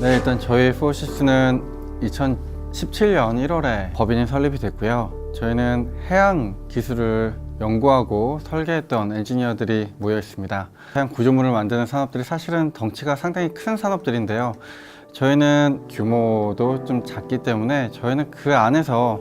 네, 일단 저희 포시스는 2017년 1월에 법인이 설립이 됐고요. 저희는 해양 기술을 연구하고 설계했던 엔지니어들이 모여 있습니다. 해양 구조물을 만드는 산업들이 사실은 덩치가 상당히 큰 산업들인데요. 저희는 규모도 좀 작기 때문에 저희는 그 안에서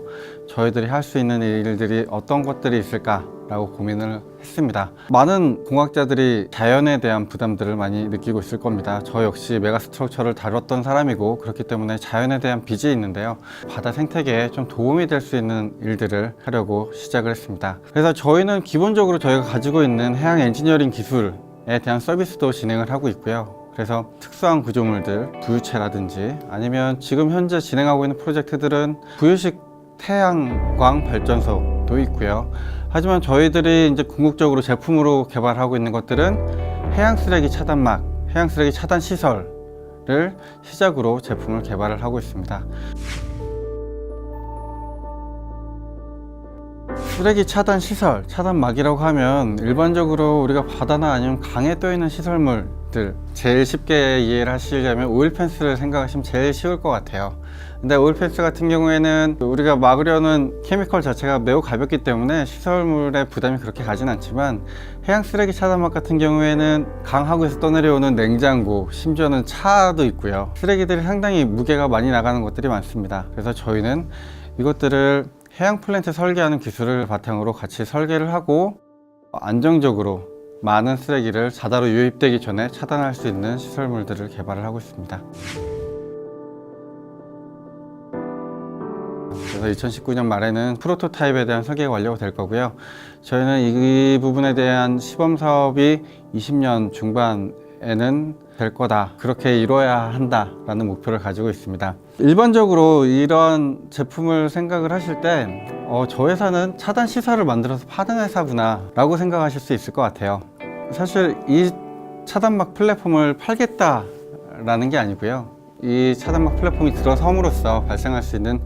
저희들이 할 수 있는 일들이 어떤 것들이 있을까라고 고민을 했습니다. 많은 공학자들이 자연에 대한 부담들을 많이 느끼고 있을 겁니다. 저 역시 메가스트럭처를 다뤘던 사람이고 그렇기 때문에 자연에 대한 빚이 있는데요. 바다 생태계에 좀 도움이 될 수 있는 일들을 하려고 시작을 했습니다. 그래서 저희는 기본적으로 저희가 가지고 있는 해양 엔지니어링 기술에 대한 서비스도 진행을 하고 있고요. 그래서 특수한 구조물들, 부유체라든지 아니면 지금 현재 진행하고 있는 프로젝트들은 부유식 태양광 발전소도 있고요. 하지만 저희들이 이제 궁극적으로 제품으로 개발하고 있는 것들은 해양 쓰레기 차단막, 해양 쓰레기 차단 시설을 시작으로 제품을 개발을 하고 있습니다. 쓰레기 차단 시설, 차단막이라고 하면 일반적으로 우리가 바다나 아니면 강에 떠 있는 시설물들, 제일 쉽게 이해를 하시려면 오일펜스를 생각하시면 제일 쉬울 것 같아요. 근데 오일펜스 같은 경우에는 우리가 막으려는 케미컬 자체가 매우 가볍기 때문에 시설물의 부담이 그렇게 가진 않지만, 해양 쓰레기 차단막 같은 경우에는 강하구에서 떠내려오는 냉장고, 심지어는 차도 있고요. 쓰레기들이 상당히 무게가 많이 나가는 것들이 많습니다. 그래서 저희는 이것들을 해양 플랜트 설계하는 기술을 바탕으로 같이 설계를 하고 안정적으로 많은 쓰레기를 바다로 유입되기 전에 차단할 수 있는 시설물들을 개발을 하고 있습니다. 그래서 2019년 말에는 프로토타입에 대한 설계가 완료가 될 거고요. 저희는 이 부분에 대한 시범 사업이 20년 중반에는 될 거다, 그렇게 이루어야 한다 라는 목표를 가지고 있습니다. 일반적으로 이런 제품을 생각을 하실 때 저 회사는 차단 시설을 만들어서 파는 회사구나 라고 생각하실 수 있을 것 같아요. 사실 이 차단막 플랫폼을 팔겠다 라는 게 아니고요. 이 차단막 플랫폼이 들어섬으로써 발생할 수 있는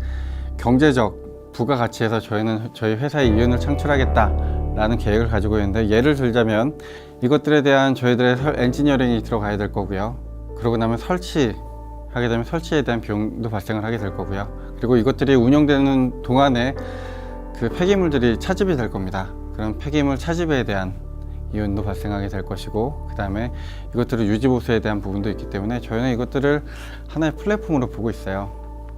경제적 부가가치에서 저희는 저희 회사의 이윤을 창출하겠다 라는 계획을 가지고 있는데, 예를 들자면 이것들에 대한 저희들의 엔지니어링이 들어가야 될 거고요. 그러고 나면 설치하게 되면 설치에 대한 비용도 발생을 하게 될 거고요. 그리고 이것들이 운영되는 동안에 그 폐기물들이 차집이 될 겁니다. 그럼 폐기물 차집에 대한 이윤도 발생하게 될 것이고, 그 다음에 이것들을 유지보수에 대한 부분도 있기 때문에 저희는 이것들을 하나의 플랫폼으로 보고 있어요.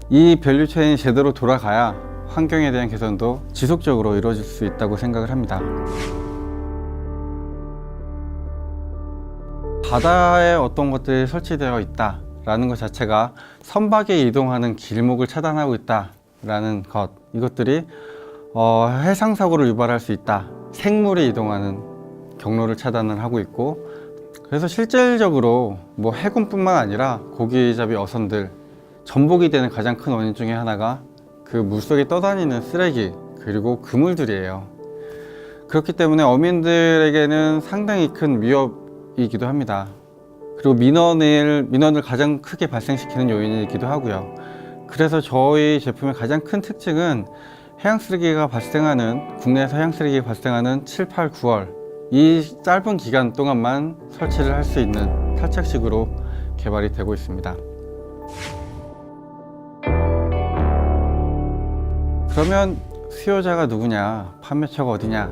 이 밸류체인이 제대로 돌아가야 환경에 대한 개선도 지속적으로 이루어질 수 있다고 생각을 합니다. 바다에 어떤 것들이 설치되어 있다 라는 것 자체가 선박에 이동하는 길목을 차단하고 있다 라는 것, 이것들이 해상 사고를 유발할 수 있다, 생물이 이동하는 경로를 차단을 하고 있고, 그래서 실질적으로 뭐 해군뿐만 아니라 고기잡이 어선들 전복이 되는 가장 큰 원인 중에 하나가 그 물속에 떠다니는 쓰레기 그리고 그물들이에요. 그렇기 때문에 어민들에게는 상당히 큰 위협이기도 합니다. 그리고 민원을 가장 크게 발생시키는 요인이기도 하고요. 그래서 저희 제품의 가장 큰 특징은 해양 쓰레기가 발생하는, 국내에서 해양 쓰레기가 발생하는 7, 8, 9월 이 짧은 기간 동안만 설치를 할 수 있는 탈착식으로 개발이 되고 있습니다. 그러면 수요자가 누구냐, 판매처가 어디냐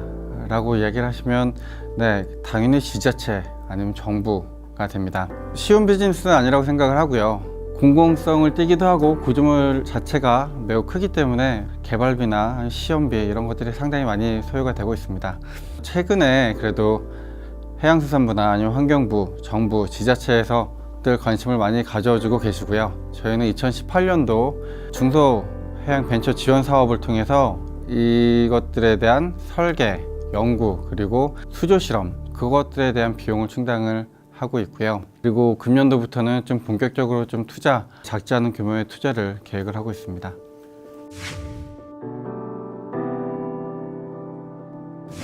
라고 이야기를 하시면, 네, 당연히 지자체 아니면 정부가 됩니다. 쉬운 비즈니스는 아니라고 생각을 하고요. 공공성을 띠기도 하고 구조물 자체가 매우 크기 때문에 개발비나 시험비 이런 것들이 상당히 많이 소요가 되고 있습니다. 최근에 그래도 해양수산부나 아니면 환경부, 정부, 지자체에서 늘 관심을 많이 가져주고 계시고요. 저희는 2018년도 중소해양 벤처 지원 사업을 통해서 이것들에 대한 설계, 연구, 그리고 수조 실험, 그것들에 대한 비용을 충당을 하고 있고요. 그리고 금년도부터는 좀 본격적으로 좀 작지 않은 규모의 투자를 계획을 하고 있습니다.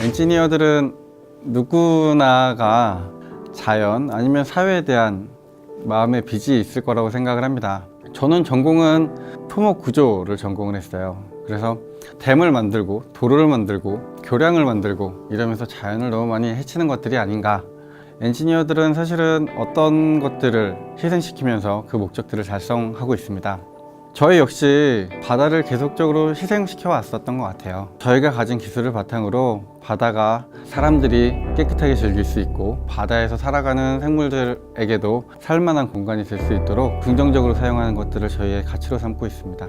엔지니어들은 누구나가 자연 아니면 사회에 대한 마음의 빚이 있을 거라고 생각을 합니다. 저는 전공은 토목구조를 전공을 했어요. 그래서 댐을 만들고 도로를 만들고 교량을 만들고 이러면서 자연을 너무 많이 해치는 것들이 아닌가, 엔지니어들은 사실은 어떤 것들을 희생시키면서 그 목적들을 달성하고 있습니다. 저희 역시 바다를 계속적으로 희생시켜 왔었던 것 같아요. 저희가 가진 기술을 바탕으로 바다가 사람들이 깨끗하게 즐길 수 있고 바다에서 살아가는 생물들에게도 살만한 공간이 될 수 있도록 긍정적으로 사용하는 것들을 저희의 가치로 삼고 있습니다.